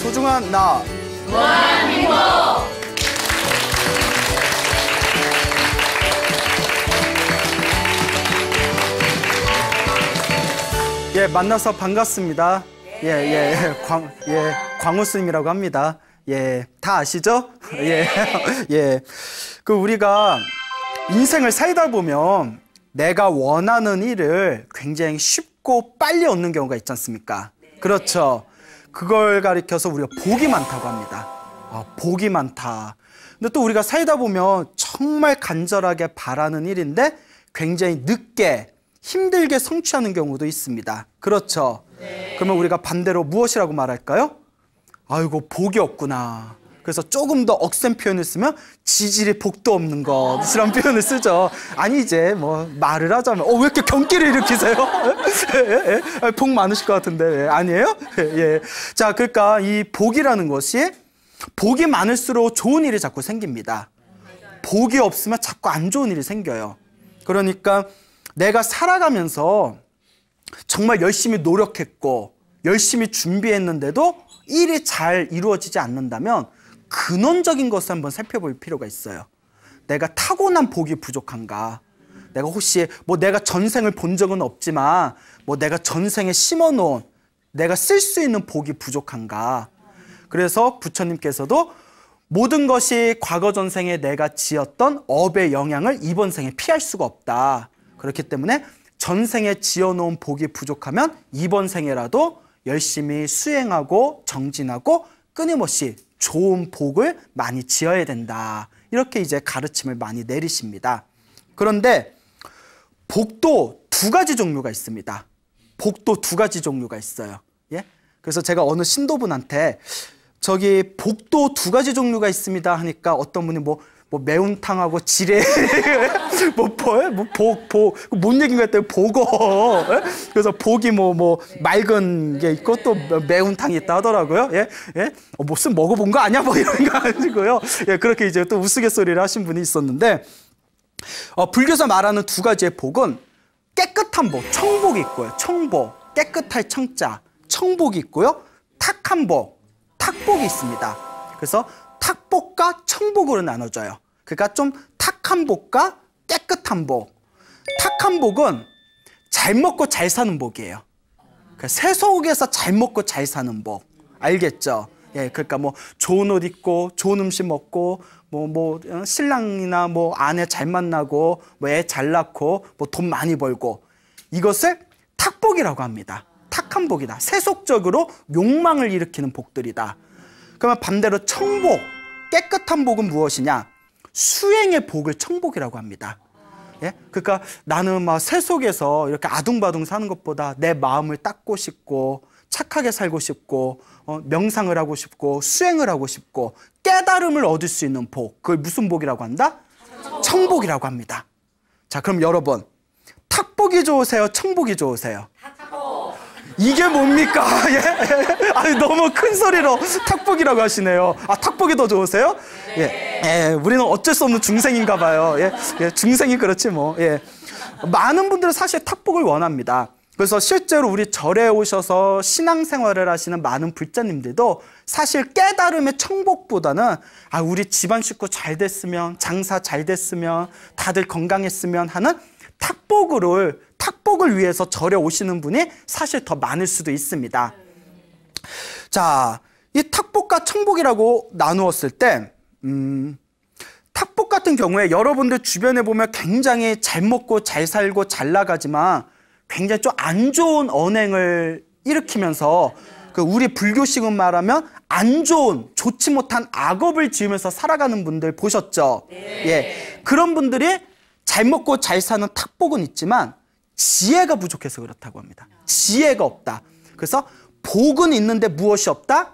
소중한 나 무한행복. 예, 만나서 반갑습니다. 광우 스님이라고 합니다. 예, 다 아시죠? 그 우리가 인생을 살다 보면 내가 원하는 일을 굉장히 쉽고 빨리 얻는 경우가 있지 않습니까? 그렇죠. 그걸 가리켜서 우리가 복이 많다고 합니다. 복이 많다. 근데 또 우리가 살다 보면 정말 간절하게 바라는 일인데 굉장히 늦게 힘들게 성취하는 경우도 있습니다. 그렇죠. 그러면 우리가 반대로 무엇이라고 말할까요? 아이고, 복이 없구나. 그래서 조금 더 억센 표현을 쓰면 지질이 복도 없는 것이라는 표현을 쓰죠. 아니, 이제 뭐 말을 하자면 왜 이렇게 경기를 일으키세요? 복 많으실 것 같은데. 아니에요? 자, 그러니까 이 복이라는 것이 복이 많을수록 좋은 일이 자꾸 생깁니다. 복이 없으면 자꾸 안 좋은 일이 생겨요. 그러니까 내가 살아가면서 정말 열심히 노력했고 열심히 준비했는데도 일이 잘 이루어지지 않는다면 근원적인 것을 한번 살펴볼 필요가 있어요. 내가 타고난 복이 부족한가? 내가 혹시 내가 전생을 본 적은 없지만 내가 전생에 심어놓은 내가 쓸 수 있는 복이 부족한가? 그래서 부처님께서도 모든 것이 과거 전생에 내가 지었던 업의 영향을 이번 생에 피할 수가 없다. 그렇기 때문에 전생에 지어놓은 복이 부족하면 이번 생에라도 열심히 수행하고 정진하고 끊임없이 좋은 복을 많이 지어야 된다. 이렇게 이제 가르침을 많이 내리십니다. 그런데 복도 두 가지 종류가 있습니다. 복도 두 가지 종류가 있어요. 예? 그래서 제가 어느 신도분한테 저기 복도 두 가지 종류가 있습니다 하니까 어떤 분이 매운탕하고 지레 뭔 얘기인가 했더니 복어. 그래서 복이 맑은 게 있고 또 매운탕이 있다 하더라고요. 무슨 먹어본 거 아니야? 이런 거 아니고요. 그렇게 이제 또 우스갯소리를 하신 분이 있었는데 불교에서 말하는 두 가지의 복은 깨끗한 복, 청복이 있고요. 청복, 깨끗할 청자, 청복이 있고요. 탁한 복, 탁복이 있습니다. 그래서 탁복과 청복으로 나눠져요. 그러니까 좀 탁한 복과 깨끗한 복. 탁한 복은 잘 먹고 잘 사는 복이에요. 그러니까 세속에서 잘 먹고 잘 사는 복. 알겠죠? 그러니까 좋은 옷 입고 좋은 음식 먹고 신랑이나 아내 잘 만나고 애 잘 낳고 돈 많이 벌고 이것을 탁복이라고 합니다. 탁한 복이다. 세속적으로 욕망을 일으키는 복들이다. 그러면 반대로 청복, 깨끗한 복은 무엇이냐? 수행의 복을 청복이라고 합니다. 그러니까 나는 세속에서 이렇게 아둥바둥 사는 것보다 내 마음을 닦고 싶고 착하게 살고 싶고 명상을 하고 싶고 수행을 하고 싶고 깨달음을 얻을 수 있는 복, 그걸 무슨 복이라고 한다? 청복이라고 합니다. 자, 그럼 여러분 탁복이 좋으세요? 청복이 좋으세요? 이게 뭡니까? 예? 아니, 너무 큰 소리로 탁복이라고 하시네요. 아, 탁복이 더 좋으세요? 예. 예, 우리는 어쩔 수 없는 중생인가 봐요. 예. 예, 중생이 그렇지 뭐. 예. 많은 분들은 사실 탁복을 원합니다. 그래서 실제로 우리 절에 오셔서 신앙생활을 하시는 많은 불자님들도 사실 깨달음의 청복보다는 아, 우리 집안 식구 잘 됐으면, 장사 잘 됐으면, 다들 건강했으면 하는 탁복을 위해서 절에 오시는 분이 사실 더 많을 수도 있습니다. 자, 이 탁복과 청복이라고 나누었을 때 탁복 같은 경우에 여러분들 주변에 보면 굉장히 잘 먹고 잘 살고 잘 나가지만 굉장히 좀 안 좋은 언행을 일으키면서 그 우리 불교식은 말하면 안 좋은, 좋지 못한 악업을 지으면서 살아가는 분들 보셨죠? 예, 그런 분들이 잘 먹고 잘 사는 탁복은 있지만 지혜가 부족해서 그렇다고 합니다. 지혜가 없다. 그래서 복은 있는데 무엇이 없다?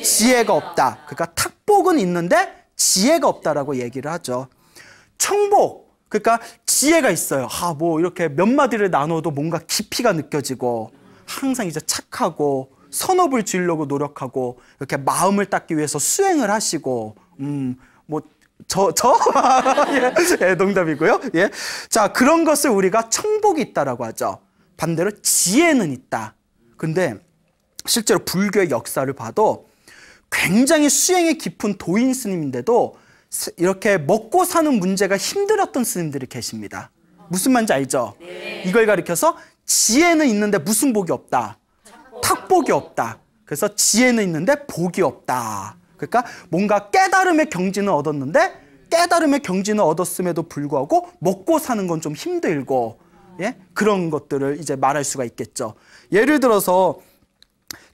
지혜가 없다. 그러니까 탁복은 있는데 지혜가 없다라고 얘기를 하죠. 청복, 그러니까 지혜가 있어요. 뭐 이렇게 몇 마디를 나눠도 뭔가 깊이가 느껴지고 항상 이제 착하고 선업을 지으려고 노력하고 이렇게 마음을 닦기 위해서 수행을 하시고 예, 농담이고요. 예. 자, 그런 것을 우리가 청복이 있다라고 하죠. 반대로 지혜는 있다. 근데 실제로 불교의 역사를 봐도 굉장히 수행이 깊은 도인 스님인데도 이렇게 먹고 사는 문제가 힘들었던 스님들이 계십니다. 무슨 말인지 알죠? 이걸 가리켜서 지혜는 있는데 무슨 복이 없다? 탁복이 없다. 그래서 지혜는 있는데 복이 없다. 그러니까 뭔가 깨달음의 경지는 얻었는데 깨달음의 경지는 얻었음에도 불구하고 먹고 사는 건 좀 힘들고, 예? 그런 것들을 이제 말할 수가 있겠죠. 예를 들어서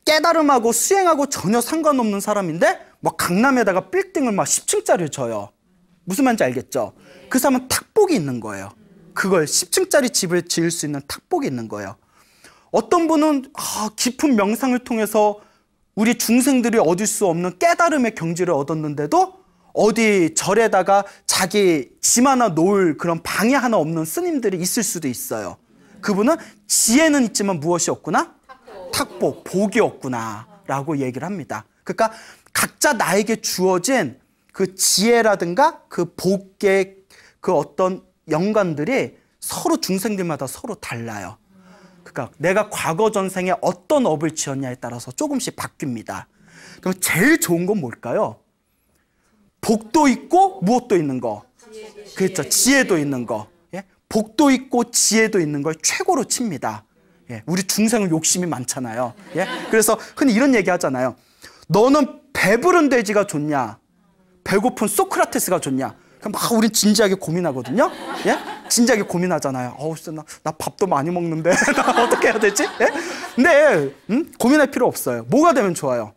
깨달음하고 수행하고 전혀 상관없는 사람인데 뭐 강남에다가 빌딩을 막 10층짜리를 져요. 무슨 말인지 알겠죠? 그 사람은 탁복이 있는 거예요. 그걸 10층짜리 집을 지을 수 있는 탁복이 있는 거예요. 어떤 분은 깊은 명상을 통해서 우리 중생들이 얻을 수 없는 깨달음의 경지를 얻었는데도 어디 절에다가 자기 짐 하나 놓을 그런 방이 하나 없는 스님들이 있을 수도 있어요. 그분은 지혜는 있지만 무엇이 없구나? 탁복, 복이 없구나 라고 얘기를 합니다. 그러니까 각자 나에게 주어진 그 지혜라든가 그 복의 그 어떤 연관들이 서로 중생들마다 서로 달라요. 그러니까 내가 과거 전생에 어떤 업을 지었냐에 따라서 조금씩 바뀝니다. 그럼 제일 좋은 건 뭘까요? 복도 있고 무엇도 있는 거. 그렇죠. 지혜도 있는 거. 예? 복도 있고 지혜도 있는 걸 최고로 칩니다. 예, 우리 중생은 욕심이 많잖아요. 예? 그래서 흔히 이런 얘기 하잖아요. 너는 배부른 돼지가 좋냐? 배고픈 소크라테스가 좋냐? 그럼 막 우린 진지하게 고민하거든요. 예? 진지하게 고민하잖아요. 나 밥도 많이 먹는데 나 어떻게 해야 되지? 예? 근데 고민할 필요 없어요. 뭐가 되면 좋아요?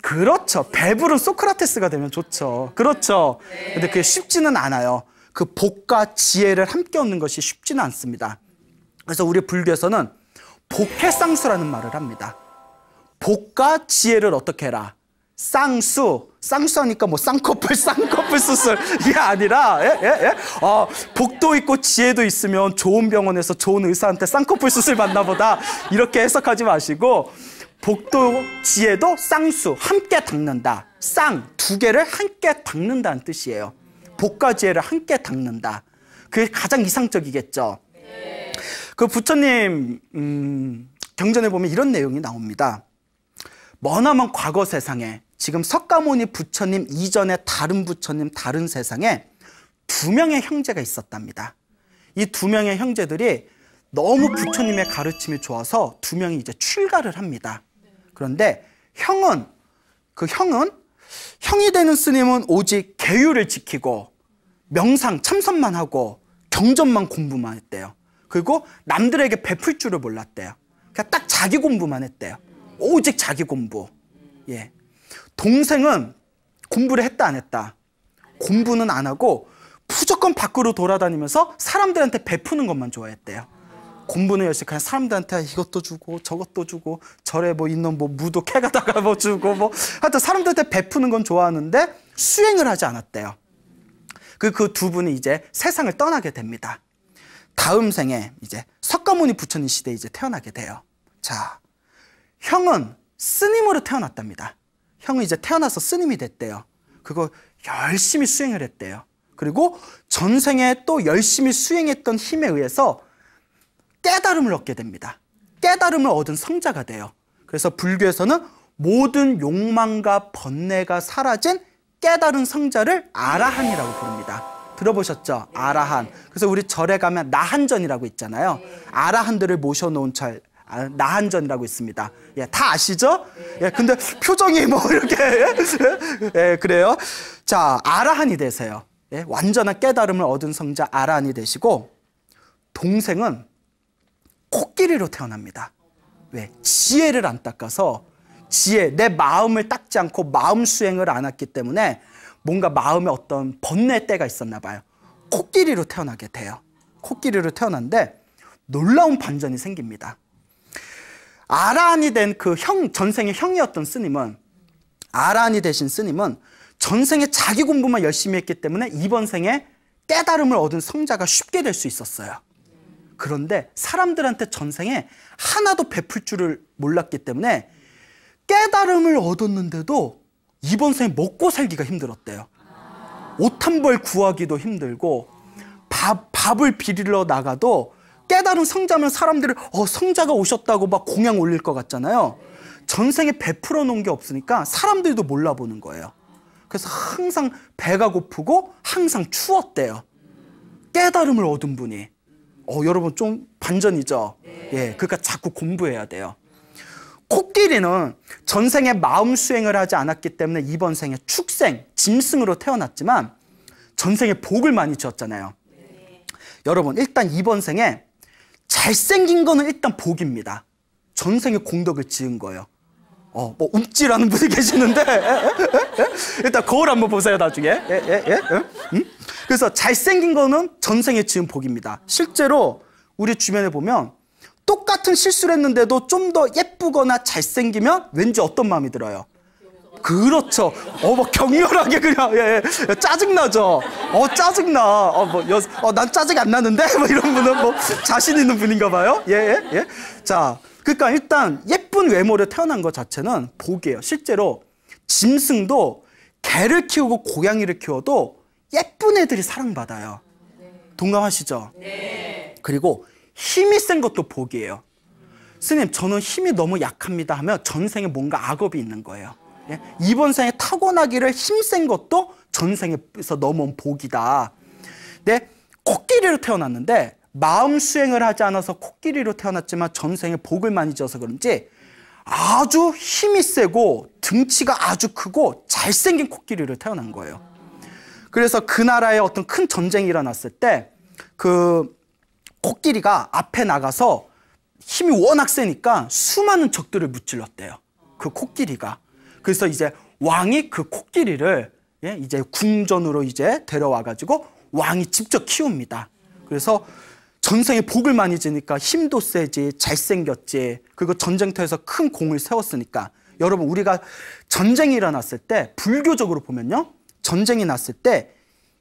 그렇죠. 배부른 소크라테스가 되면 좋죠. 그렇죠. 근데 그게 쉽지는 않아요. 그 복과 지혜를 함께 얻는 것이 쉽지는 않습니다. 그래서 우리 불교에서는 복해쌍수라는 말을 합니다. 복과 지혜를 어떻게 해라? 쌍수하니까 뭐 쌍꺼풀 수술 이게 아니라 복도 있고 지혜도 있으면 좋은 병원에서 좋은 의사한테 쌍꺼풀 수술 받나 보다 이렇게 해석하지 마시고 복도 지혜도 쌍수 함께 닦는다. 두 개를 함께 닦는다는 뜻이에요. 복과 지혜를 함께 닦는다. 그게 가장 이상적이겠죠. 그 부처님 경전에 보면 이런 내용이 나옵니다. 머나먼 과거 세상에 지금 석가모니 부처님 이전에 다른 부처님 다른 세상에 두 명의 형제가 있었답니다. 이 두 명의 형제들이 너무 부처님의 가르침이 좋아서 두 명이 이제 출가를 합니다. 그런데 형이 되는 스님은 오직 계율을 지키고 명상 참선만 하고 경전만 공부만 했대요. 그리고 남들에게 베풀 줄을 몰랐대요. 그냥 딱 자기 공부만 했대요. 오직 자기 공부. 예. 동생은 공부를 했다 안 했다? 공부는 안 하고 무조건 밖으로 돌아다니면서 사람들한테 베푸는 것만 좋아했대요. 공부는 열심히 그냥 사람들한테 이것도 주고 저것도 주고 절에 뭐 있는 뭐 무도 캐가다가 뭐 주고 뭐 하여튼 사람들한테 베푸는 건 좋아하는데 수행을 하지 않았대요. 그 두 분이 이제 세상을 떠나게 됩니다. 다음 생에 이제 석가모니 부처님 시대에 이제 태어나게 돼요. 자, 형은 스님으로 태어났답니다. 형은 이제 태어나서 스님이 됐대요. 그거 열심히 수행을 했대요. 그리고 전생에 또 열심히 수행했던 힘에 의해서 깨달음을 얻게 됩니다. 깨달음을 얻은 성자가 돼요. 그래서 불교에서는 모든 욕망과 번뇌가 사라진 깨달은 성자를 아라한이라고 부릅니다. 들어보셨죠? 아라한. 그래서 우리 절에 가면 나한전이라고 있잖아요. 아라한들을 모셔놓은 절, 나한전이라고 있습니다. 예, 다 아시죠? 예, 근데 표정이 뭐 이렇게 예, 그래요. 자, 아라한이 되세요. 예, 완전한 깨달음을 얻은 성자 아라한이 되시고, 동생은 코끼리로 태어납니다. 왜? 지혜를 안 닦아서, 지혜, 내 마음을 닦지 않고 마음 수행을 안 했기 때문에 뭔가 마음에 어떤 번뇌 때가 있었나 봐요. 코끼리로 태어나게 돼요. 코끼리로 태어났는데 놀라운 반전이 생깁니다. 아라한이 된 그 전생의 형이었던 스님은, 아라한이 되신 스님은 전생에 자기 공부만 열심히 했기 때문에 이번 생에 깨달음을 얻은 성자가 쉽게 될 수 있었어요. 그런데 사람들한테 전생에 하나도 베풀 줄을 몰랐기 때문에 깨달음을 얻었는데도 이번 생에 먹고 살기가 힘들었대요. 옷 한 벌 구하기도 힘들고, 밥을 비리러 나가도 깨달은 성자면 사람들이 성자가 오셨다고 막 공양 올릴 것 같잖아요. 전생에 베풀어 놓은 게 없으니까 사람들도 몰라보는 거예요. 그래서 항상 배가 고프고 항상 추웠대요. 깨달음을 얻은 분이. 여러분 좀 반전이죠? 예, 그러니까 자꾸 공부해야 돼요. 코끼리는 전생에 마음 수행을 하지 않았기 때문에 이번 생에 축생, 짐승으로 태어났지만 전생에 복을 많이 지었잖아요. 여러분, 일단 이번 생에 잘생긴 거는 일단 복입니다. 전생에 공덕을 지은 거예요. 뭐 움찔하는 분이 계시는데 일단 거울 한번 보세요, 나중에. 그래서 잘생긴 거는 전생에 지은 복입니다. 실제로 우리 주변에 보면 똑같은 실수를 했는데도 좀 더 예쁘거나 잘생기면 왠지 어떤 마음이 들어요? 그렇죠. 뭐 격렬하게 그냥 짜증나죠. 짜증나. 난 짜증 안 나는데 뭐 이런 분은 뭐 자신 있는 분인가 봐요. 예. 자, 그러니까 일단 예쁜 외모로 태어난 것 자체는 복이에요. 실제로 짐승도 개를 키우고 고양이를 키워도 예쁜 애들이 사랑받아요. 동감하시죠? 네. 그리고 힘이 센 것도 복이에요. 스님, 저는 힘이 너무 약합니다 하면 전생에 뭔가 악업이 있는 거예요. 예? 이번 생에 타고나기를 힘센 것도 전생에서 넘어온 복이다. 네, 코끼리로 태어났는데 마음 수행을 하지 않아서 코끼리로 태어났지만 전생에 복을 많이 지어서 그런지 아주 힘이 세고 등치가 아주 크고 잘생긴 코끼리로 태어난 거예요. 그래서 그 나라에 어떤 큰 전쟁이 일어났을 때 그 코끼리가 앞에 나가서 힘이 워낙 세니까 수많은 적들을 무찔렀대요. 그 코끼리가. 그래서 이제 왕이 그 코끼리를 이제 궁전으로 이제 데려와가지고 왕이 직접 키웁니다. 그래서 전생에 복을 많이 지니까 힘도 세지, 잘생겼지, 그리고 전쟁터에서 큰 공을 세웠으니까. 여러분, 우리가 전쟁이 일어났을 때 불교적으로 보면요, 전쟁이 났을 때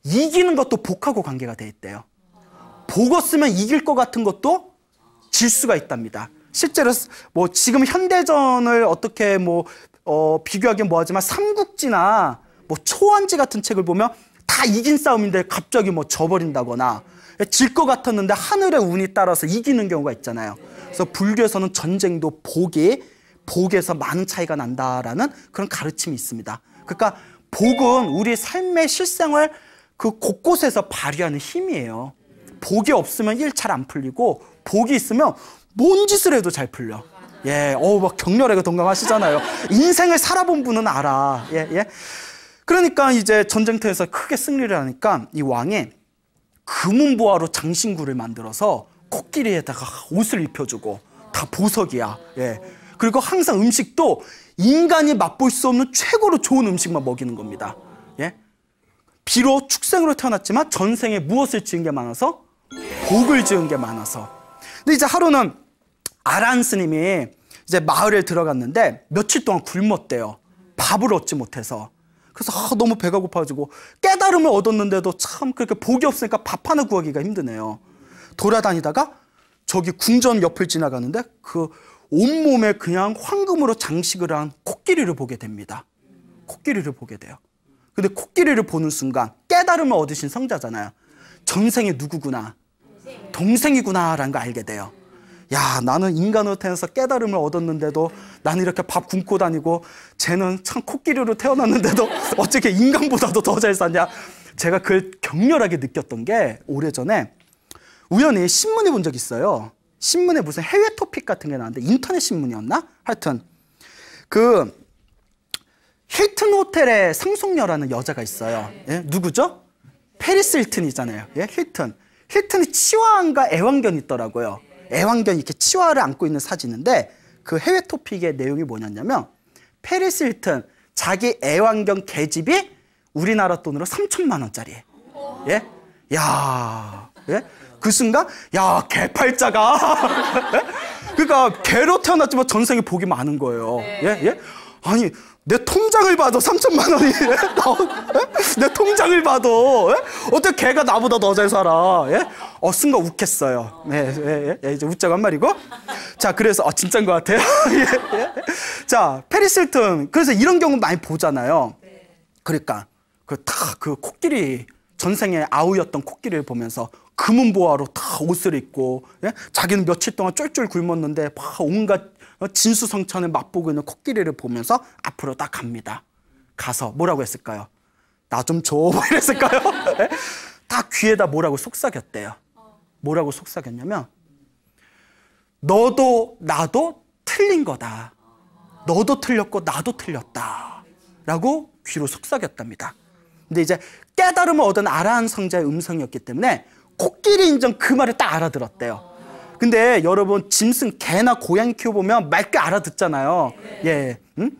이기는 것도 복하고 관계가 돼 있대요. 복 없으면 이길 것 같은 것도 질 수가 있답니다. 실제로 뭐 지금 현대전을 어떻게 비교하기는 뭐하지만 삼국지나 뭐 초안지 같은 책을 보면 다 이긴 싸움인데 갑자기 져버린다거나 질 것 같았는데 하늘의 운이 따라서 이기는 경우가 있잖아요. 그래서 불교에서는 전쟁도 복에서 많은 차이가 난다라는 그런 가르침이 있습니다. 그러니까 복은 우리 삶의 실생활 그 곳곳에서 발휘하는 힘이에요. 복이 없으면 일 잘 안 풀리고 복이 있으면 뭔 짓을 해도 잘 풀려. 예, 막 격렬하게 동감하시잖아요. 인생을 살아본 분은 알아. 예. 그러니까 이제 전쟁터에서 크게 승리를 하니까 이 왕이 금은보화로 장신구를 만들어서 코끼리에다가 옷을 입혀주고 다 보석이야. 예. 그리고 항상 음식도 인간이 맛볼 수 없는 최고로 좋은 음식만 먹이는 겁니다. 예. 비록 축생으로 태어났지만 전생에 무엇을 지은 게 많아서? 복을 지은 게 많아서. 근데 이제 하루는 아란 스님이 이제 마을에 들어갔는데 며칠 동안 굶었대요. 밥을 얻지 못해서. 그래서 너무 배가 고파가지고 깨달음을 얻었는데도 참 그렇게 복이 없으니까 밥 하나 구하기가 힘드네요. 돌아다니다가 저기 궁전 옆을 지나가는데 그 온몸에 그냥 황금으로 장식을 한 코끼리를 보게 됩니다. 코끼리를 보게 돼요. 근데 코끼리를 보는 순간 깨달음을 얻으신 성자잖아요. 전생에 누구구나, 동생이구나라는 걸 알게 돼요. 야, 나는 인간으로 태어나서 깨달음을 얻었는데도 나는 이렇게 밥 굶고 다니고 쟤는 참 코끼리로 태어났는데도 어떻게 인간보다도 더 잘 사냐. 제가 그걸 격렬하게 느꼈던 게 오래전에 우연히 신문에 본 적 있어요. 신문에 무슨 해외 토픽 같은 게 나왔는데 인터넷 신문이었나? 하여튼 그 힐튼 호텔의 상속녀라는 여자가 있어요. 예? 누구죠? 페리스 힐튼이잖아요. 예? 힐튼이 치와한가 애완견이 있더라고요. 애완견이 이렇게 치와를 안고 있는 사진인데 그 해외 토픽의 내용이 뭐냐면 페리스 힐튼 자기 애완견 계집이 우리나라 돈으로 3천만 원짜리예요. 예? 야, 예? 그 순간 야, 개팔자가 그러니까 개로 태어났지만 전생에 복이 많은 거예요. 예? 예? 아니 내 통장을 봐도 3천만 원이 내 통장을 봐도 어떻게 걔가 나보다 더 잘 살아? 예? 순간 웃겠어요. 이제 웃자고 한 말이고. 자, 그래서 진짜인 것 같아요. 예? 자, 페리스 힐튼 그래서 이런 경우 많이 보잖아요. 그러니까 그 코끼리 전생에 아우였던 코끼리를 보면서 금은보화로 다 옷을 입고 예? 자기는 며칠 동안 쫄쫄 굶었는데 막 온갖 진수성찬을 맛보고 있는 코끼리를 보면서 앞으로 딱 갑니다. 가서 뭐라고 했을까요? 나 좀 줘, 뭐 이랬을까요? 다 귀에다 뭐라고 속삭였대요. 뭐라고 속삭였냐면 너도 나도 틀린 거다. 너도 틀렸고 나도 틀렸다. 라고 귀로 속삭였답니다. 근데 이제 깨달음을 얻은 아라한 성자의 음성이었기 때문에 코끼리 인정 그 말을 딱 알아들었대요. 근데 여러분 짐승 개나 고양이 키워보면 맑게 알아듣잖아요. 예, 응?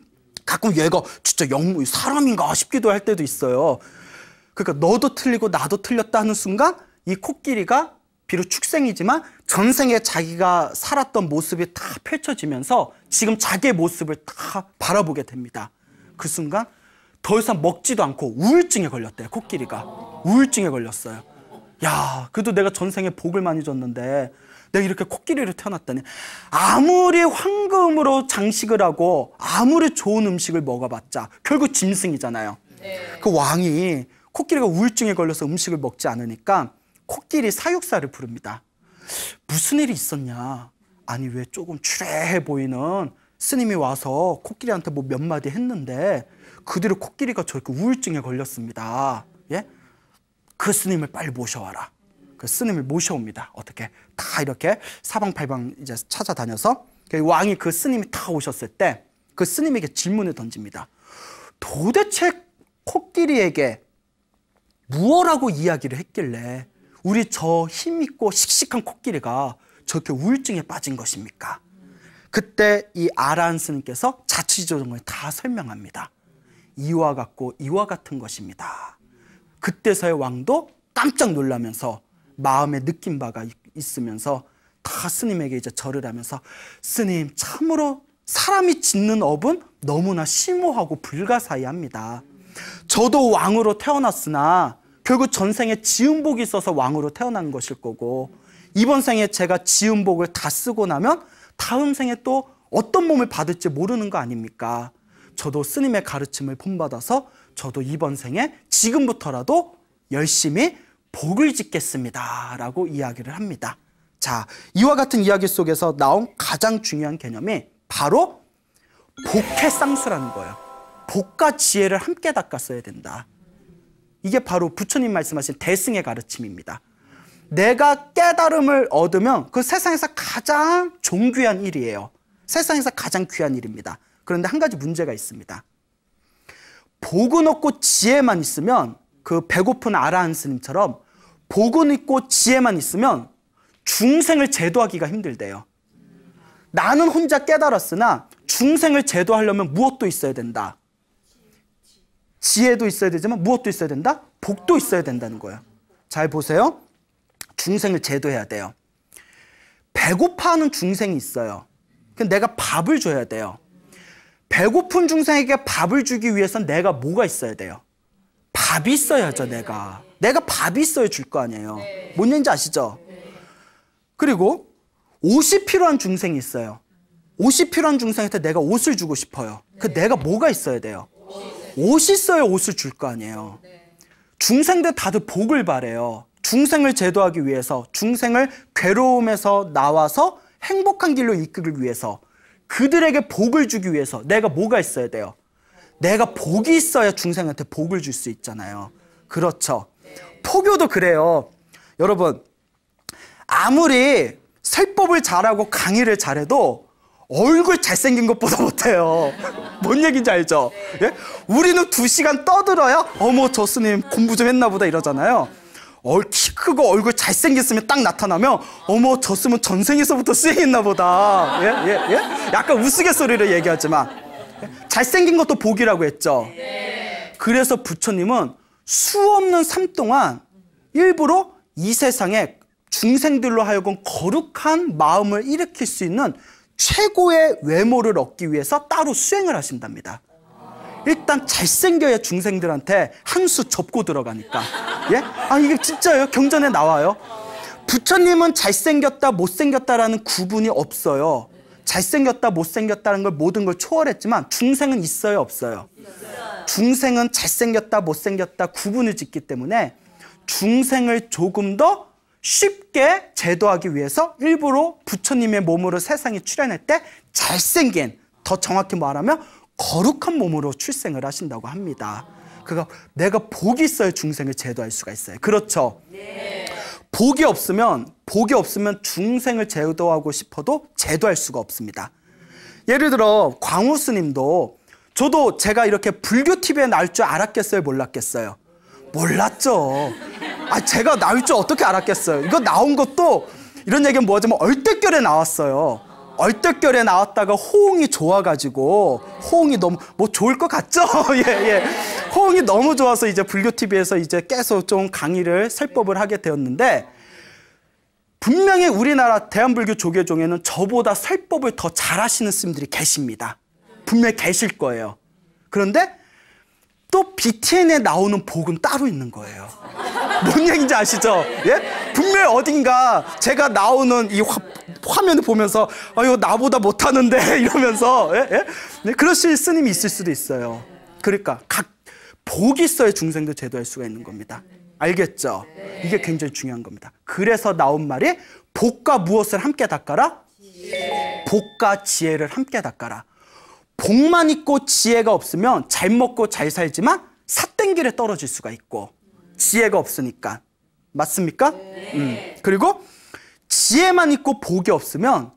가끔 얘가 진짜 사람인가 싶기도 할 때도 있어요. 그러니까 너도 틀리고 나도 틀렸다 하는 순간 이 코끼리가 비록 축생이지만 전생에 자기가 살았던 모습이 다 펼쳐지면서 지금 자기의 모습을 다 바라보게 됩니다. 그 순간 더 이상 먹지도 않고 우울증에 걸렸대요. 코끼리가 우울증에 걸렸어요. 야, 그래도 내가 전생에 복을 많이 줬는데 내가 이렇게 코끼리로 태어났다니. 아무리 황금으로 장식을 하고 아무리 좋은 음식을 먹어봤자 결국 짐승이잖아요. 그 왕이 코끼리가 우울증에 걸려서 음식을 먹지 않으니까 코끼리 사육사를 부릅니다. 무슨 일이 있었냐? 아니 왜 조금 추레해 보이는 스님이 와서 코끼리한테 뭐 몇 마디 했는데 그 뒤로 코끼리가 저렇게 우울증에 걸렸습니다. 예? 그 스님을 빨리 모셔와라. 그 스님을 모셔옵니다. 어떻게 다 이렇게 사방팔방 이제 찾아다녀서 왕이 그 스님이 다 오셨을 때 그 스님에게 질문을 던집니다. 도대체 코끼리에게 무엇라고 이야기를 했길래 우리 저 힘있고 씩씩한 코끼리가 저렇게 우울증에 빠진 것입니까? 그때 이 아라한 스님께서 자취조정을 다 설명합니다. 이와 같고 이와 같은 것입니다. 그때서의 왕도 깜짝 놀라면서 마음에 느낀 바가 있으면서 다 스님에게 이제 절을 하면서 스님 참으로 사람이 짓는 업은 너무나 심오하고 불가사의합니다. 저도 왕으로 태어났으나 결국 전생에 지은 복이 있어서 왕으로 태어난 것일 거고 이번 생에 제가 지은 복을 다 쓰고 나면 다음 생에 또 어떤 몸을 받을지 모르는 거 아닙니까? 저도 스님의 가르침을 본받아서 저도 이번 생에 지금부터라도 열심히 복을 짓겠습니다 라고 이야기를 합니다. 자, 이와 같은 이야기 속에서 나온 가장 중요한 개념이 바로 복해쌍수라는 거예요. 복과 지혜를 함께 닦았어야 된다. 이게 바로 부처님 말씀하신 대승의 가르침입니다. 내가 깨달음을 얻으면 그 세상에서 가장 존귀한 일이에요. 세상에서 가장 귀한 일입니다. 그런데 한 가지 문제가 있습니다. 복은 없고 지혜만 있으면 그 배고픈 아라한 스님처럼 복은 있고 지혜만 있으면 중생을 제도하기가 힘들대요. 나는 혼자 깨달았으나 중생을 제도하려면 무엇도 있어야 된다. 지혜도 있어야 되지만 무엇도 있어야 된다? 복도 있어야 된다는 거예요. 잘 보세요. 중생을 제도해야 돼요. 배고파하는 중생이 있어요. 근데 내가 밥을 줘야 돼요. 배고픈 중생에게 밥을 주기 위해서는 내가 뭐가 있어야 돼요? 밥이 있어야죠. 내가 밥이 있어야 줄 거 아니에요. 뭔 얘기인지 아시죠? 그리고 옷이 필요한 중생이 있어요. 옷이 필요한 중생한테 내가 옷을 주고 싶어요. 그 내가 뭐가 있어야 돼요? 옷이 있어야 옷을 줄 거 아니에요. 중생들 다들 복을 바래요. 중생을 제도하기 위해서, 중생을 괴로움에서 나와서 행복한 길로 이끌기 위해서, 그들에게 복을 주기 위해서 내가 뭐가 있어야 돼요? 내가 복이 있어야 중생한테 복을 줄 수 있잖아요. 그렇죠. 포교도 그래요. 여러분, 아무리 설법을 잘하고 강의를 잘해도 얼굴 잘생긴 것보다 못해요. 뭔 얘기인지 알죠? 예? 우리는 2시간 떠들어야 어머 저 스님 공부 좀 했나 보다 이러잖아요. 키 크고 얼굴 잘생겼으면 딱 나타나면 어머 저 스님은 전생에서부터 수행했나 보다. 예? 약간 우스갯소리로 얘기하지만 잘생긴 것도 복이라고 했죠. 그래서 부처님은 수없는 삶 동안 일부러 이 세상에 중생들로 하여금 거룩한 마음을 일으킬 수 있는 최고의 외모를 얻기 위해서 따로 수행을 하신답니다. 일단 잘생겨야 중생들한테 한 수 접고 들어가니까. 예? 이게 진짜예요. 경전에 나와요. 부처님은 잘생겼다 못생겼다라는 구분이 없어요. 잘생겼다 못생겼다는 걸 모든 걸 초월했지만 중생은 있어요 없어요? 중생은 잘생겼다 못생겼다 구분을 짓기 때문에 중생을 조금 더 쉽게 제도하기 위해서 일부러 부처님의 몸으로 세상에 출현할 때 잘생긴, 더 정확히 말하면 거룩한 몸으로 출생을 하신다고 합니다. 그러니까 내가 복이 있어야 중생을 제도할 수가 있어요. 그렇죠? 복이 없으면 중생을 제도하고 싶어도 제도할 수가 없습니다. 예를 들어 광우 스님도, 저도 제가 이렇게 불교 TV에 나올 줄 알았겠어요 몰랐겠어요? 몰랐죠. 제가 나올 줄 어떻게 알았겠어요? 이거 나온 것도, 이런 얘기는 뭐하자면 얼떨결에 나왔어요. 얼떨결에 나왔다가 호응이 좋아가지고, 호응이 너무 뭐 좋을 것 같죠? 예. 호응이 너무 좋아서 이제 불교 TV에서 이제 계속 좀 강의를 설법을 하게 되었는데, 분명히 우리나라 대한불교 조계종에는 저보다 설법을 더 잘하시는 스님들이 계십니다. 분명히 계실 거예요. 그런데 또 BTN에 나오는 복은 따로 있는 거예요. 뭔 얘기인지 아시죠? 예? 분명히 어딘가 제가 나오는 이 화면을 보면서 이거 나보다 못하는데 이러면서 네, 그러실 스님이 있을 수도 있어요. 그러니까 각 복이 있어야 중생도 제도할 수가 있는 겁니다. 알겠죠? 이게 굉장히 중요한 겁니다. 그래서 나온 말이 복과 무엇을 함께 닦아라? 복과 지혜를 함께 닦아라. 복만 있고 지혜가 없으면 잘 먹고 잘 살지만 삿된 길에 떨어질 수가 있고, 지혜가 없으니까. 맞습니까? 그리고 지혜만 있고 복이 없으면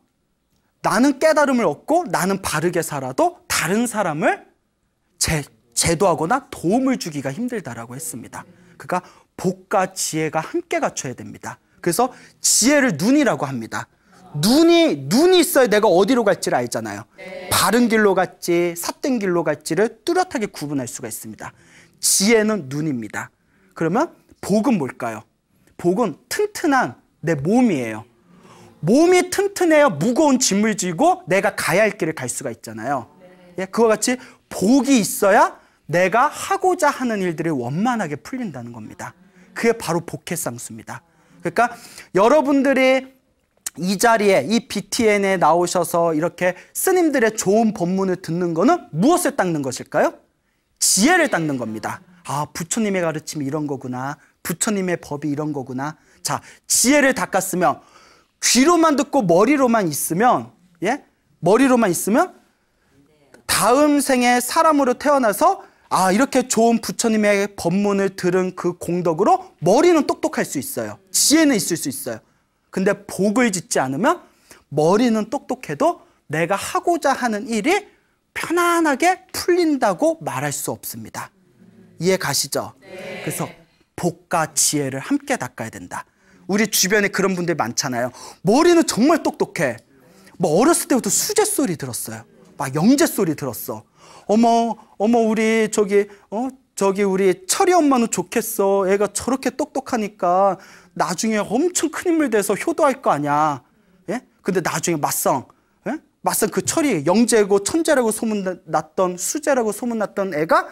나는 깨달음을 얻고 나는 바르게 살아도 다른 사람을 제도하거나 도움을 주기가 힘들다라고 했습니다. 그러니까 복과 지혜가 함께 갖춰야 됩니다. 그래서 지혜를 눈이라고 합니다. 눈이 있어야 내가 어디로 갈지를 알잖아요. 바른 길로 갈지 삿된 길로 갈지를 뚜렷하게 구분할 수가 있습니다. 지혜는 눈입니다. 그러면 복은 뭘까요? 복은 튼튼한 내 몸이에요. 몸이 튼튼해야 무거운 짐을 지고 내가 가야 할 길을 갈 수가 있잖아요. 예, 그와 같이 복이 있어야 내가 하고자 하는 일들이 원만하게 풀린다는 겁니다. 그게 바로 복해쌍수입니다. 그러니까 여러분들이 이 자리에, 이 BTN에 나오셔서 이렇게 스님들의 좋은 법문을 듣는 거는 무엇을 닦는 것일까요? 지혜를 닦는 겁니다. 부처님의 가르침이 이런 거구나. 부처님의 법이 이런 거구나. 자, 지혜를 닦았으면, 귀로만 듣고 머리로만 있으면, 머리로만 있으면 다음 생에 사람으로 태어나서 이렇게 좋은 부처님의 법문을 들은 그 공덕으로 머리는 똑똑할 수 있어요. 지혜는 있을 수 있어요. 근데 복을 짓지 않으면 머리는 똑똑해도 내가 하고자 하는 일이 편안하게 풀린다고 말할 수 없습니다. 이해 가시죠? 그래서 복과 지혜를 함께 닦아야 된다. 우리 주변에 그런 분들 많잖아요. 머리는 정말 똑똑해. 어렸을 때부터 수제 소리 들었어요. 막 영재 소리 들었어. 어머 우리 저기 우리 철이 엄마는 좋겠어. 애가 저렇게 똑똑하니까 나중에 엄청 큰 인물 돼서 효도할 거 아니야. 예? 근데 나중에 맞상 그 철이 영재고 천재라고 소문났던, 수재라고 소문났던 애가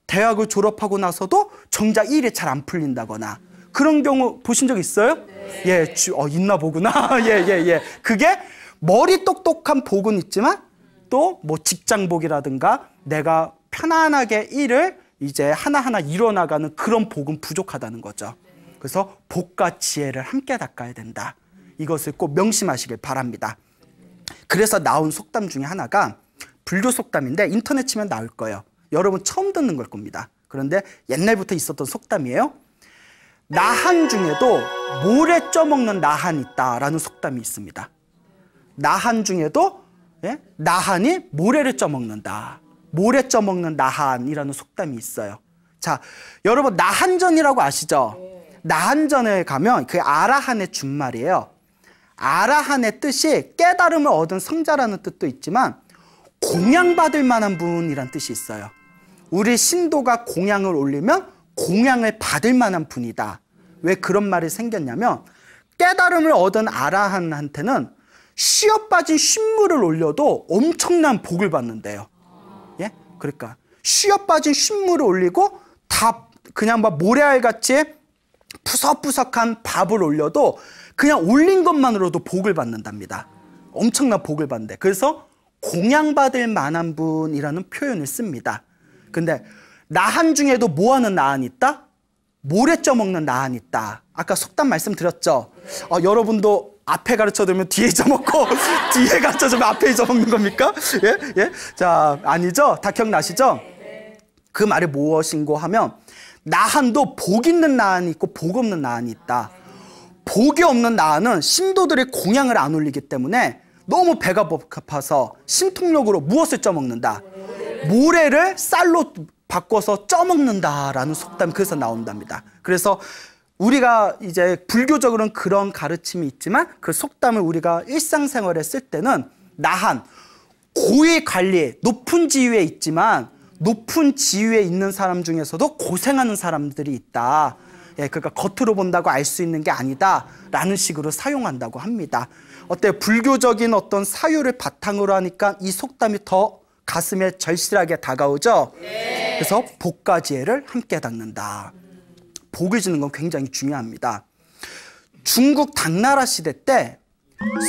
대학을 졸업하고 나서도 정작 일이 잘 안 풀린다거나 그런 경우 보신 적 있어요? 예, 있나 보구나. 예. 그게 머리 똑똑한 복은 있지만 또 뭐 직장복이라든가 내가 편안하게 일을 이제 하나하나 이뤄나가는 그런 복은 부족하다는 거죠. 그래서 복과 지혜를 함께 닦아야 된다. 이것을 꼭 명심하시길 바랍니다. 그래서 나온 속담 중에 하나가 불교 속담인데 인터넷 치면 나올 거예요. 여러분 처음 듣는 걸 겁니다. 그런데 옛날부터 있었던 속담이에요. 나한 중에도 모래 쪄먹는 나한이 있다라는 속담이 있습니다. 나한 중에도 나한이 모래를 쪄먹는다. 모래 쪄먹는 나한이라는 속담이 있어요. 자, 여러분 나한전이라고 아시죠? 나한전에 가면 그 아라한의 준말이에요. 아라한의 뜻이 깨달음을 얻은 성자라는 뜻도 있지만 공양받을 만한 분이란 뜻이 있어요. 우리 신도가 공양을 올리면 공양을 받을 만한 분이다. 왜 그런 말이 생겼냐면 깨달음을 얻은 아라한한테는 쉬어 빠진 쉰물을 올려도 엄청난 복을 받는데요. 예? 그러니까 쉬어 빠진 쉰물을 올리고 다 그냥 막 모래알같이 푸석푸석한 밥을 올려도 그냥 올린 것만으로도 복을 받는답니다. 엄청난 복을 받는데 그래서 공양받을 만한 분이라는 표현을 씁니다. 근데 나한 중에도 뭐하는 나한이 있다? 모래 쪄먹는 나한이 있다. 아까 속담 말씀드렸죠? 여러분도 앞에 가르쳐주면 뒤에 잊어먹고 뒤에 가르쳐주면 앞에 잊어먹는 겁니까? 예? 예? 자, 아니죠? 다 기억나시죠? 그 말이 무엇인고 하면 나한도 복 있는 나한이 있고 복 없는 나한이 있다. 복이 없는 나한은 신도들의 공양을 안 올리기 때문에 너무 배가 고파서 신통력으로 무엇을 쪄먹는다? 모래를 쌀로 바꿔서 쪄먹는다라는 속담이 그래서 나온답니다. 그래서 우리가 이제 불교적으로는 그런 가르침이 있지만 그 속담을 우리가 일상생활에 쓸 때는 나한, 고위 관리, 높은 지위에 있지만 높은 지위에 있는 사람 중에서도 고생하는 사람들이 있다. 예, 그러니까 겉으로 본다고 알 수 있는 게 아니다 라는 식으로 사용한다고 합니다. 어때요? 불교적인 어떤 사유를 바탕으로 하니까 이 속담이 더 가슴에 절실하게 다가오죠? 네. 그래서 복과 지혜를 함께 닦는다. 복을 주는 건 굉장히 중요합니다. 중국 당나라 시대 때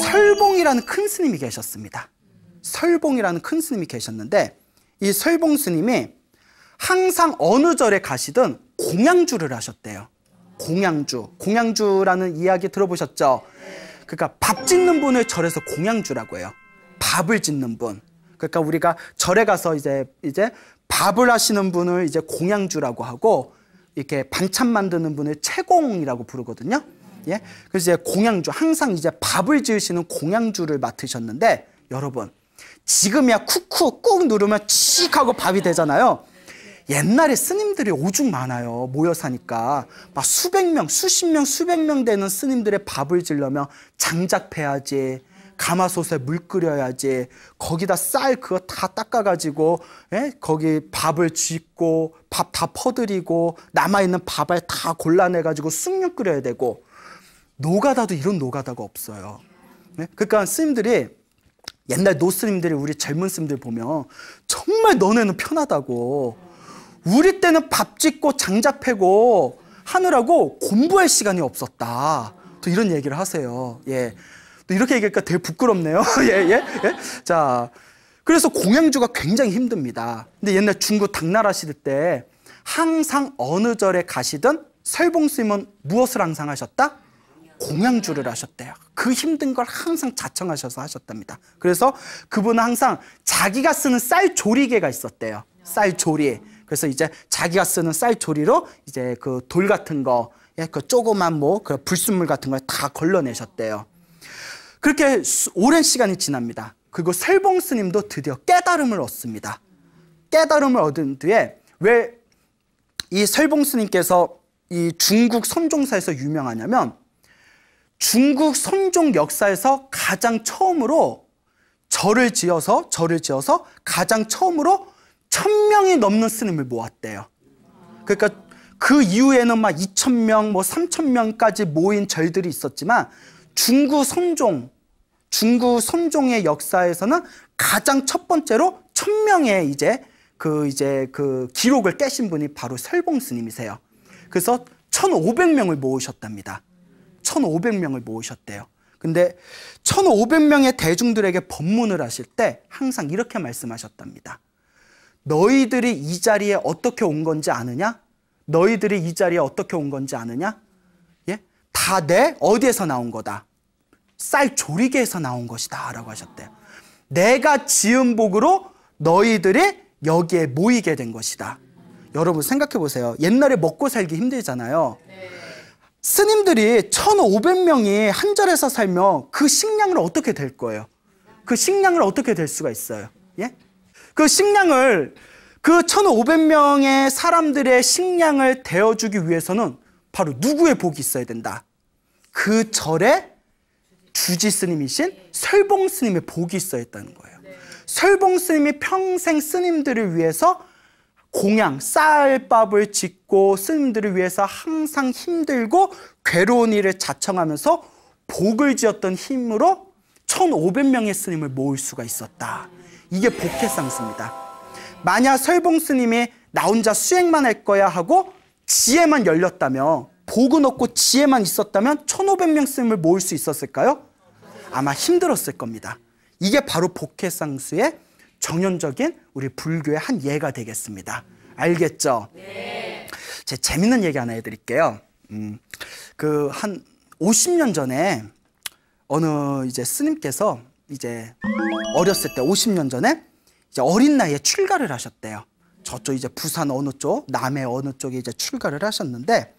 설봉이라는 큰 스님이 계셨습니다. 설봉이라는 큰 스님이 계셨는데 이 설봉 스님이 항상 어느 절에 가시든 공양주를 하셨대요. 공양주라는 이야기 들어보셨죠? 그러니까 밥 짓는 분을 절에서 공양주라고 해요. 밥을 짓는 분. 그러니까 우리가 절에 가서 이제 밥을 하시는 분을 이제 공양주라고 하고 이렇게 반찬 만드는 분을 채공이라고 부르거든요. 예? 그래서 이제 공양주, 항상 이제 밥을 지으시는 공양주를 맡으셨는데 여러분 지금이야 쿠쿠 꾹 누르면 칙 하고 밥이 되잖아요. 옛날에 스님들이 오죽 많아요. 모여 사니까 막 수백 명, 수십 명, 수백 명 되는 스님들의 밥을 지려면 장작패야지, 가마솥에 물 끓여야지, 거기다 쌀 그거 다 닦아가지고 거기 밥을 짓고 밥 다 퍼드리고 남아있는 밥을 다 골라내가지고 쑥육 끓여야 되고 노가다도 이런 노가다가 없어요. 그러니까 스님들이 옛날 노스님들이 우리 젊은 스님들 보면 정말 너네는 편하다고 우리 때는 밥 짓고 장작 패고 하느라고 공부할 시간이 없었다. 또 이런 얘기를 하세요. 예. 또 이렇게 얘기하니까 되게 부끄럽네요. 예. 자, 그래서 공양주가 굉장히 힘듭니다. 근데 옛날 중국 당나라 시대 때 항상 어느 절에 가시든 설봉 스님은 무엇을 항상 하셨다? 공양주를 하셨대요. 그 힘든 걸 항상 자청하셔서 하셨답니다. 그래서 그분은 항상 자기가 쓰는 쌀 조리개가 있었대요. 쌀 조리. 그래서 이제 자기가 쓰는 쌀 조리로 이제 그 돌 같은 거, 그 조그만 그 불순물 같은 걸 다 걸러내셨대요. 그렇게 오랜 시간이 지납니다. 그리고 설봉 스님도 드디어 깨달음을 얻습니다. 깨달음을 얻은 뒤에 왜 이 설봉 스님께서 이 중국 선종사에서 유명하냐면 중국 선종 역사에서 가장 처음으로 절을 지어서 가장 처음으로 1000명이 넘는 스님을 모았대요. 그러니까 그 이후에는 막 2000명, 3000명까지 모인 절들이 있었지만 중국 선종의 역사에서는 가장 첫 번째로 1000명의 그 기록을 깨신 분이 바로 설봉 스님이세요. 그래서 1500명을 모으셨답니다. 1500명을 모으셨대요. 근데 1500명의 대중들에게 법문을 하실 때 항상 이렇게 말씀하셨답니다. 너희들이 이 자리에 어떻게 온 건지 아느냐? 너희들이 이 자리에 어떻게 온 건지 아느냐? 예? 다 내 어디에서 나온 거다? 쌀 조리개에서 나온 것이다 라고 하셨대요. 내가 지은 복으로 너희들이 여기에 모이게 된 것이다. 여러분 생각해 보세요. 옛날에 먹고 살기 힘들잖아요. 스님들이 1500명이 한 절에서 살면 그 식량을 어떻게 될 거예요? 그 식량을 어떻게 될 수가 있어요? 예? 그 식량을 그 1500명의 사람들의 식량을 대어주기 위해서는 바로 누구의 복이 있어야 된다? 그 절에 주지 스님이신 설봉 스님의 복이 있어야 했다는 거예요. 설봉 스님이 평생 스님들을 위해서 공양, 쌀밥을 짓고 스님들을 위해서 항상 힘들고 괴로운 일을 자청하면서 복을 지었던 힘으로 1500명의 스님을 모을 수가 있었다. 이게 복해상수입니다. 만약 설봉 스님이 나 혼자 수행만 할 거야 하고 지혜만 열렸다면, 복은 없고 지혜만 있었다면 1500명 스님을 모을 수 있었을까요? 아마 힘들었을 겁니다. 이게 바로 복해상수의 정연적인 우리 불교의 한 예가 되겠습니다. 알겠죠? 네. 제 재밌는 얘기 하나 해드릴게요. 그 한 50년 전에 어느 이제 스님께서 이제 어렸을 때 50년 전에 이제 어린 나이에 출가를 하셨대요. 저쪽 이제 부산 어느 쪽, 남해 어느 쪽에 이제 출가를 하셨는데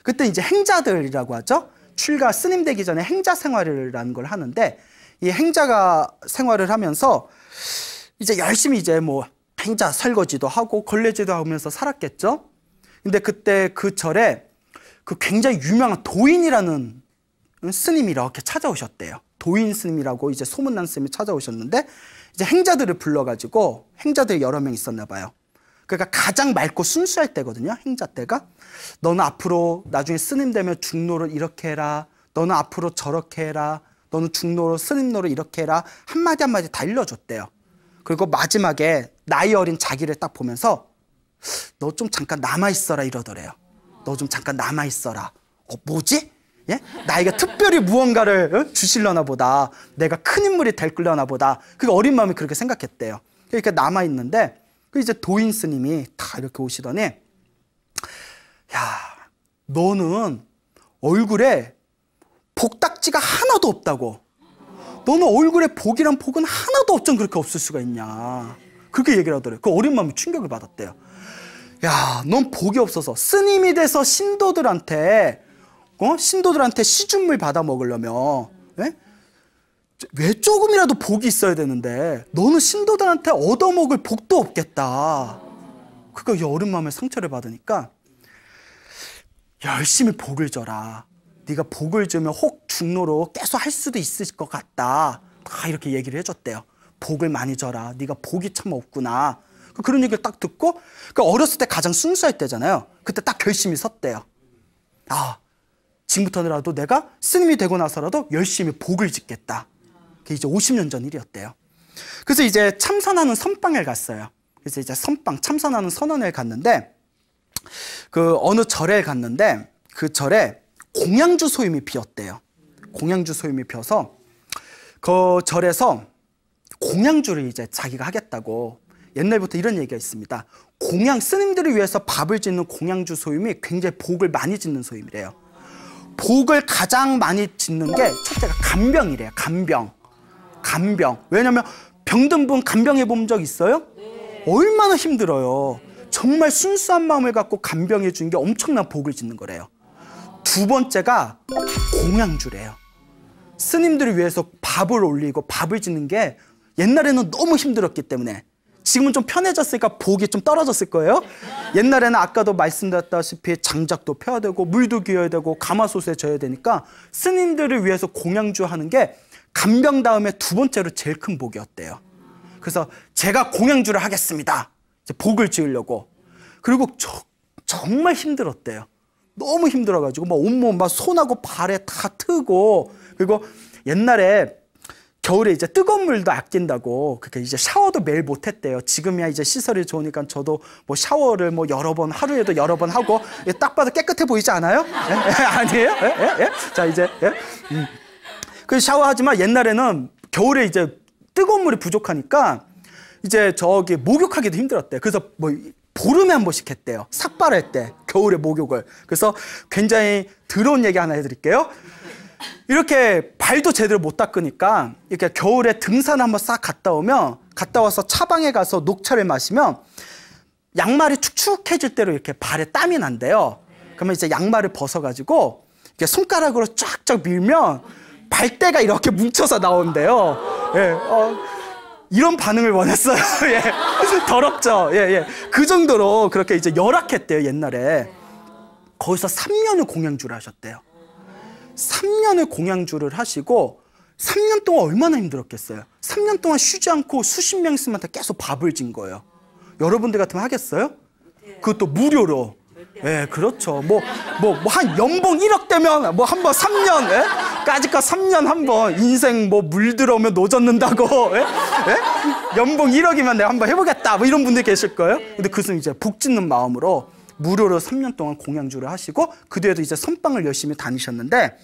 그때 이제 행자들이라고 하죠. 출가 스님 되기 전에 행자 생활이라는 걸 하는데 이 행자가 생활을 하면서 이제 열심히 이제 뭐 행자 설거지도 하고 걸레질도 하면서 살았겠죠. 근데 그때 그 절에 그 굉장히 유명한 도인이라는 스님이 이렇게 찾아오셨대요. 도인 스님이라고 이제 소문난 스님이 찾아오셨는데 이제 행자들을 불러가지고 행자들이 여러 명 있었나 봐요. 그러니까 가장 맑고 순수할 때거든요. 행자 때가. 너는 앞으로 나중에 스님 되면 중노를 이렇게 해라. 너는 앞으로 저렇게 해라. 너는 중노로 스님노를 이렇게 해라. 한마디 한마디 다 일러줬대요. 그리고 마지막에 나이 어린 자기를 딱 보면서 너 좀 잠깐 남아있어라 이러더래요. 너 좀 잠깐 남아있어라. 뭐지? 예? 나에게 특별히 무언가를 주실려나 보다. 내가 큰 인물이 될려나 보다. 그 어린 마음이 그렇게 생각했대요. 그러니까 남아있는데 그 이제 도인 스님이 다 이렇게 오시더니 야, 너는 얼굴에 복딱지가 하나도 없다고. 너는 얼굴에 복이란 복은 하나도 어쩜 그렇게 없을 수가 있냐. 그렇게 얘기를 하더래요. 그 어린 마음이 충격을 받았대요. 야, 넌 복이 없어서 스님이 돼서 신도들한테 시중물 받아 먹으려면 왜 조금이라도 복이 있어야 되는데 너는 신도들한테 얻어먹을 복도 없겠다. 그러니까 이 어린 마음에 상처를 받으니까 열심히 복을 져라. 네가 복을 주면 혹 중노로 계속 할 수도 있을 것 같다. 다 이렇게 얘기를 해줬대요. 복을 많이 져라. 네가 복이 참 없구나. 그런 얘기를 딱 듣고 그러니까 어렸을 때 가장 순수할 때잖아요. 그때 딱 결심이 섰대요. 아, 지금부터라도 내가 스님이 되고 나서라도 열심히 복을 짓겠다. 그게 이제 50년 전 일이었대요. 그래서 이제 참선하는 선방을 갔어요. 그래서 이제 선방 참선하는 선원을 갔는데 그 어느 절에 갔는데 그 절에 공양주 소임이 피었대요. 공양주 소임이 피어서 그 절에서 공양주를 이제 자기가 하겠다고. 옛날부터 이런 얘기가 있습니다. 스님들을 위해서 밥을 짓는 공양주 소임이 굉장히 복을 많이 짓는 소임이래요. 복을 가장 많이 짓는 게 첫째가 간병이래요. 간병. 왜냐면 병든 분 간병해 본 적 있어요? 얼마나 힘들어요. 정말 순수한 마음을 갖고 간병해 주는 게 엄청난 복을 짓는 거래요. 두 번째가 공양주래요. 스님들을 위해서 밥을 올리고 밥을 짓는 게 옛날에는 너무 힘들었기 때문에 지금은 좀 편해졌으니까 복이 좀 떨어졌을 거예요. 옛날에는 아까도 말씀드렸다시피 장작도 펴야 되고 물도 기어야 되고 가마솥에 져야 되니까 스님들을 위해서 공양주 하는 게 간병 다음에 두 번째로 제일 큰 복이었대요. 그래서 제가 공양주를 하겠습니다. 이제 복을 지으려고. 그리고 정말 힘들었대요. 너무 힘들어가지고 막 온몸 막 손하고 발에 다 트고 그리고 옛날에 겨울에 이제 뜨거운 물도 아낀다고 그렇게 이제 샤워도 매일 못했대요. 지금이야 이제 시설이 좋으니까 저도 뭐 샤워를 뭐 여러 번 하루에도 여러 번 하고 딱 봐도 깨끗해 보이지 않아요? 아니에요? 자 이제 그 샤워하지만 옛날에는 겨울에 이제 뜨거운 물이 부족하니까 이제 저기 목욕하기도 힘들었대요. 그래서 뭐 보름에 한 번씩 했대요. 삭발할 때 겨울에 목욕을. 그래서 굉장히 더러운 얘기 하나 해드릴게요. 이렇게 발도 제대로 못 닦으니까 이렇게 겨울에 등산 한번 싹 갔다 와서 차방에 가서 녹차를 마시면 양말이 축축해질 대로 이렇게 발에 땀이 난대요. 그러면 이제 양말을 벗어가지고 이렇게 손가락으로 쫙쫙 밀면 발대가 이렇게 뭉쳐서 나온대요. 예, 이런 반응을 원했어요. 예, 더럽죠. 예, 예. 그 정도로 그렇게 이제 열악했대요, 옛날에. 거기서 3년을 공양주를 하셨대요. 3년을 공양주를 하시고 3년 동안 얼마나 힘들었겠어요. 3년 동안 쉬지 않고 수십 명 스님한테 계속 밥을 진 거예요. 여러분들 같으면 하겠어요? 그것도 무료로. 예, 그렇죠. 한 연봉 1억 되면 뭐 한 번 3년, 예? 까짓까 3년 한 번 인생 뭐 물들어오면 노젓는다고, 예? 예? 연봉 1억이면 내가 한번 해보겠다. 뭐 이런 분들 계실 거예요. 근데 그것은 이제 복 짓는 마음으로 무료로 3년 동안 공양주를 하시고 그 뒤에도 이제 선방을 열심히 다니셨는데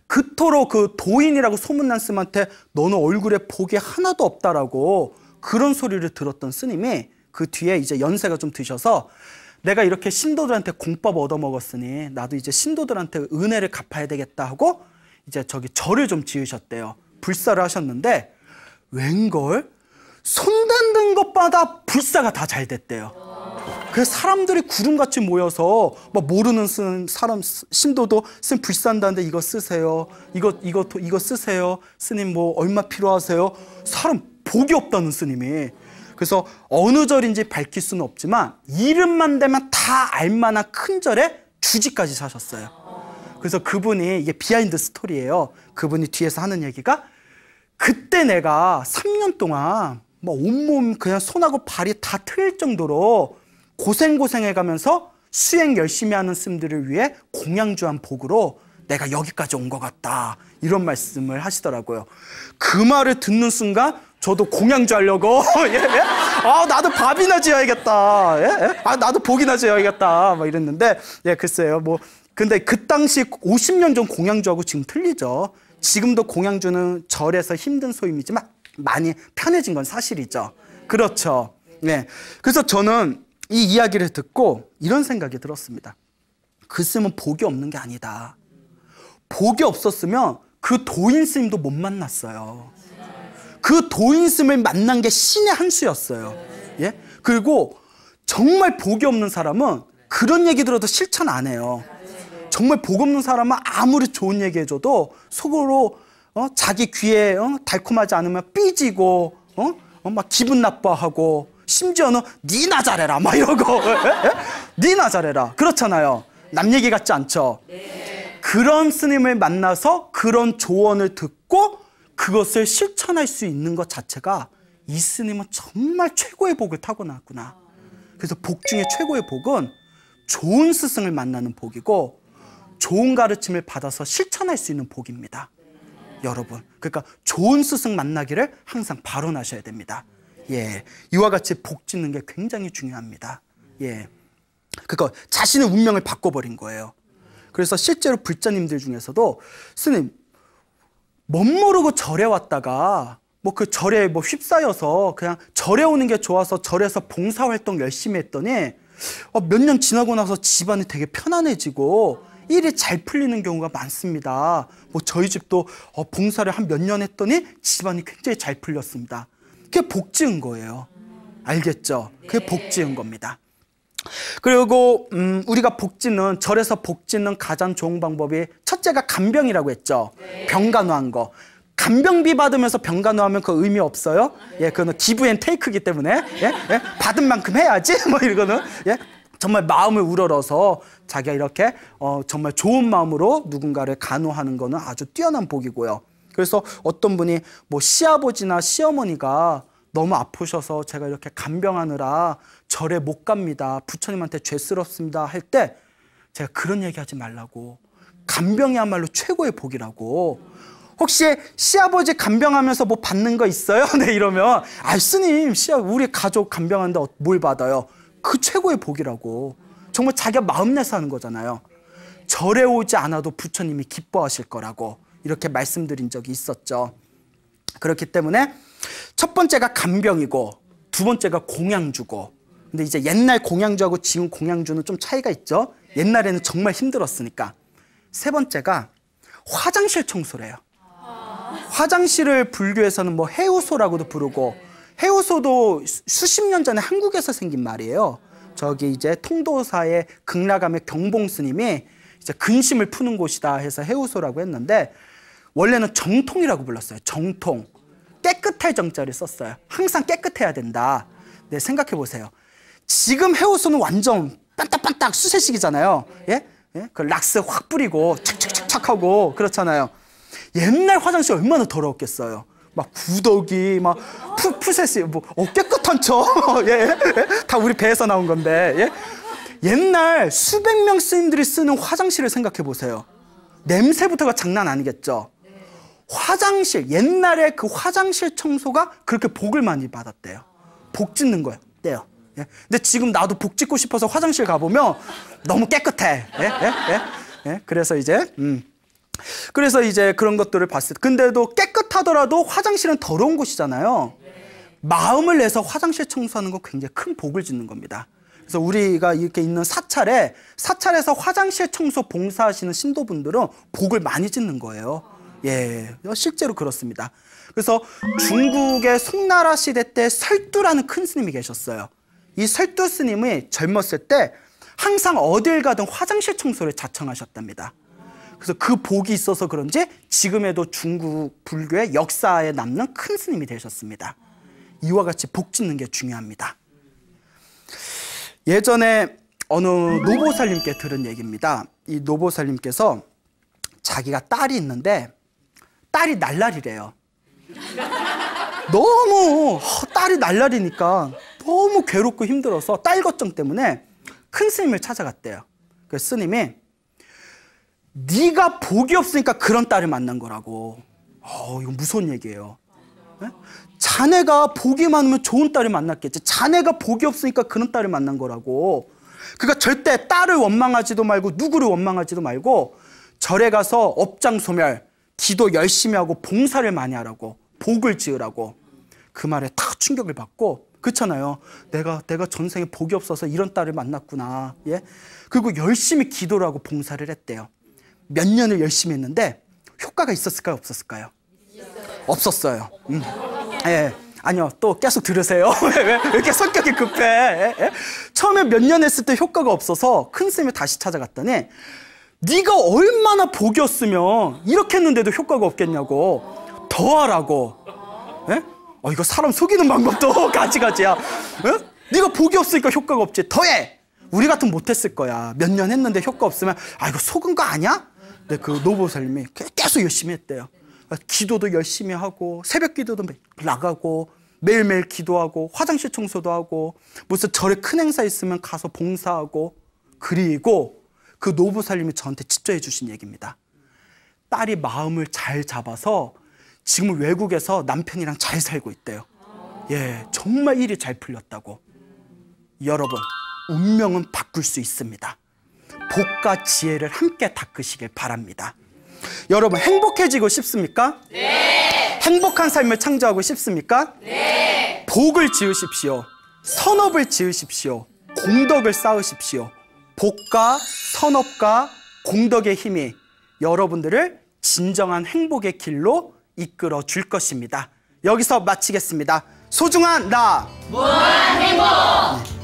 그토록 그 도인이라고 소문난 스님한테 너는 얼굴에 복이 하나도 없다라고 그런 소리를 들었던 스님이 그 뒤에 이제 연세가 좀 드셔서 내가 이렇게 신도들한테 공법 얻어먹었으니 나도 이제 신도들한테 은혜를 갚아야 되겠다 하고 이제 저기 절을 좀 지으셨대요. 불사를 하셨는데 웬걸 손댄 것마다 불사가 다 잘 됐대요. 그래서 사람들이 구름같이 모여서 막 모르는 사람 신도도 스님 불사한다는데 이거 쓰세요. 이거 쓰세요. 스님 뭐 얼마 필요하세요? 사람 복이 없다는 스님이. 그래서 어느 절인지 밝힐 수는 없지만 이름만 대면 다 알만한 큰 절에 주지까지 사셨어요. 그래서 그분이 이게 비하인드 스토리예요. 그분이 뒤에서 하는 얘기가 그때 내가 3년 동안 뭐 온몸 그냥 손하고 발이 다 트일 정도로 고생해가면서 수행 열심히 하는 스님들을 위해 공양주한 복으로 내가 여기까지 온 것 같다. 이런 말씀을 하시더라고요. 그 말을 듣는 순간 저도 공양주 하려고 예? 아 나도 밥이나 지어야겠다. 예? 아 나도 복이나 지어야겠다. 막 이랬는데 예 글쎄요. 뭐 근데 그 당시 50년 전 공양주하고 지금 틀리죠. 지금도 공양주는 절에서 힘든 소임이지만 많이 편해진 건 사실이죠. 그렇죠. 네. 그래서 저는 이 이야기를 듣고 이런 생각이 들었습니다. 그 스님은 복이 없는 게 아니다. 복이 없었으면 그 도인 스님도 못 만났어요. 그 도인 스님을 만난 게 신의 한 수였어요. 예? 그리고 정말 복이 없는 사람은 그런 얘기 들어도 실천 안 해요. 정말 복 없는 사람은 아무리 좋은 얘기 해줘도 속으로 자기 귀에 달콤하지 않으면 삐지고 막 기분 나빠하고 심지어는 니나 잘해라 막 이러고 니나 잘해라 그렇잖아요. 남 얘기 같지 않죠. 그런 스님을 만나서 그런 조언을 듣고 그것을 실천할 수 있는 것 자체가 이 스님은 정말 최고의 복을 타고났구나. 그래서 복 중에 최고의 복은 좋은 스승을 만나는 복이고 좋은 가르침을 받아서 실천할 수 있는 복입니다. 여러분, 그러니까 좋은 스승 만나기를 항상 발언하셔야 됩니다. 예, 이와 같이 복 짓는 게 굉장히 중요합니다. 예, 그러니까 자신의 운명을 바꿔버린 거예요. 그래서 실제로 불자님들 중에서도 스님 멋모르고 절에 왔다가 뭐 그 절에 뭐 휩싸여서 그냥 절에 오는 게 좋아서 절에서 봉사활동 열심히 했더니 몇 년 지나고 나서 집안이 되게 편안해지고 일이 잘 풀리는 경우가 많습니다. 뭐 저희 집도 봉사를 한 몇 년 했더니 집안이 굉장히 잘 풀렸습니다. 그게 복 지은 거예요. 알겠죠? 그게 복 지은 겁니다. 그리고 우리가 복 짓는 절에서 복 짓는 가장 좋은 방법이 첫째가 간병이라고 했죠. 병간호한 거. 간병비 받으면서 병간호하면 그 의미 없어요. 예, 그거는 기브 앤 테이크이기 때문에 예? 예? 받은 만큼 해야지. 뭐 이거는 예? 정말 마음을 우러러서 자기가 이렇게 정말 좋은 마음으로 누군가를 간호하는 거는 아주 뛰어난 복이고요. 그래서 어떤 분이 뭐 시아버지나 시어머니가 너무 아프셔서 제가 이렇게 간병하느라 절에 못 갑니다. 부처님한테 죄스럽습니다. 할 때 제가 그런 얘기하지 말라고. 간병이야말로 최고의 복이라고. 혹시 시아버지 간병하면서 뭐 받는 거 있어요? 네, 이러면 스님, 우리 가족 간병하는데 뭘 받아요? 그 최고의 복이라고. 정말 자기가 마음 내서 하는 거잖아요. 절에 오지 않아도 부처님이 기뻐하실 거라고. 이렇게 말씀드린 적이 있었죠. 그렇기 때문에 첫 번째가 간병이고 두 번째가 공양주고. 근데 이제 옛날 공양주하고 지금 공양주는 좀 차이가 있죠. 옛날에는 정말 힘들었으니까. 세 번째가 화장실 청소래요. 화장실을 불교에서는 뭐 해우소라고도 부르고, 해우소도 수십 년 전에 한국에서 생긴 말이에요. 저기 이제 통도사의 극락암의 경봉 스님이 이제 근심을 푸는 곳이다 해서 해우소라고 했는데, 원래는 정통이라고 불렀어요. 정통. 깨끗할 정자를 썼어요. 항상 깨끗해야 된다. 네, 생각해 보세요. 지금 해우소는 완전 반딱반딱 수세식이잖아요. 예? 예? 그 락스 확 뿌리고 착착착착 하고 그렇잖아요. 옛날 화장실 얼마나 더러웠겠어요. 막 구더기, 막 푸세시, 뭐 깨끗한 척. 예? 예? 다 우리 배에서 나온 건데. 예? 옛날 수백 명 스님들이 쓰는 화장실을 생각해 보세요. 냄새부터가 장난 아니겠죠. 화장실, 옛날에 그 화장실 청소가 그렇게 복을 많이 받았대요. 복 짓는 거예요. 떼요. 예? 근데 지금 나도 복 짓고 싶어서 화장실 가보면 너무 깨끗해. 예? 예? 예? 예? 그래서 이제 그런 것들을 봤을 때, 근데도 깨끗하더라도 화장실은 더러운 곳이잖아요. 마음을 내서 화장실 청소하는 건 굉장히 큰 복을 짓는 겁니다. 그래서 우리가 이렇게 있는 사찰에서 화장실 청소 봉사하시는 신도분들은 복을 많이 짓는 거예요. 예, 실제로 그렇습니다. 그래서 중국의 송나라 시대 때 설두라는 큰 스님이 계셨어요. 이 설두 스님이 젊었을 때 항상 어딜 가든 화장실 청소를 자청하셨답니다. 그래서 그 복이 있어서 그런지 지금에도 중국 불교의 역사에 남는 큰 스님이 되셨습니다. 이와 같이 복 짓는 게 중요합니다. 예전에 어느 노보살님께 들은 얘기입니다. 이 노보살님께서 자기가 딸이 있는데 딸이 날라리래요. 너무 딸이 날라리니까 너무 괴롭고 힘들어서 딸 걱정 때문에 큰 스님을 찾아갔대요. 그 스님이 네가 복이 없으니까 그런 딸을 만난 거라고. 이거 무서운 얘기예요. 네? 자네가 복이 많으면 좋은 딸을 만났겠지. 자네가 복이 없으니까 그런 딸을 만난 거라고. 그러니까 절대 딸을 원망하지도 말고 누구를 원망하지도 말고 절에 가서 업장소멸, 기도 열심히 하고 봉사를 많이 하라고, 복을 지으라고. 그 말에 딱 충격을 받고, 그렇잖아요. 내가 전생에 복이 없어서 이런 딸을 만났구나. 예? 그리고 열심히 기도를 하고 봉사를 했대요. 몇 년을 열심히 했는데 효과가 있었을까요? 없었을까요? 없었어요. 예. 아니요. 또 계속 들으세요. 왜 이렇게 성격이 급해? 예? 예? 처음에 몇 년 했을 때 효과가 없어서 큰 스님을 다시 찾아갔더니 네가 얼마나 복이었으면 이렇게 했는데도 효과가 없겠냐고. 더 하라고. 예? 이거 사람 속이는 방법도 가지가지야. 예? 네가 복이 없으니까 효과가 없지. 더해. 우리 같으면 못했을 거야. 몇 년 했는데 효과 없으면 이거 속은 거 아니야? 근데 그 노보살님이 계속 열심히 했대요. 기도도 열심히 하고 새벽 기도도 나가고 매일매일 기도하고 화장실 청소도 하고 무슨 절에 큰 행사 있으면 가서 봉사하고. 그리고 그 노보살님이 저한테 직접 해주신 얘기입니다. 딸이 마음을 잘 잡아서 지금 외국에서 남편이랑 잘 살고 있대요. 예, 정말 일이 잘 풀렸다고. 여러분, 운명은 바꿀 수 있습니다. 복과 지혜를 함께 닦으시길 바랍니다. 여러분, 행복해지고 싶습니까? 네. 행복한 삶을 창조하고 싶습니까? 네. 복을 지으십시오. 선업을 지으십시오. 공덕을 쌓으십시오. 복과 선업과 공덕의 힘이 여러분들을 진정한 행복의 길로 이끌어 줄 것입니다. 여기서 마치겠습니다. 소중한 나, 무한 행복!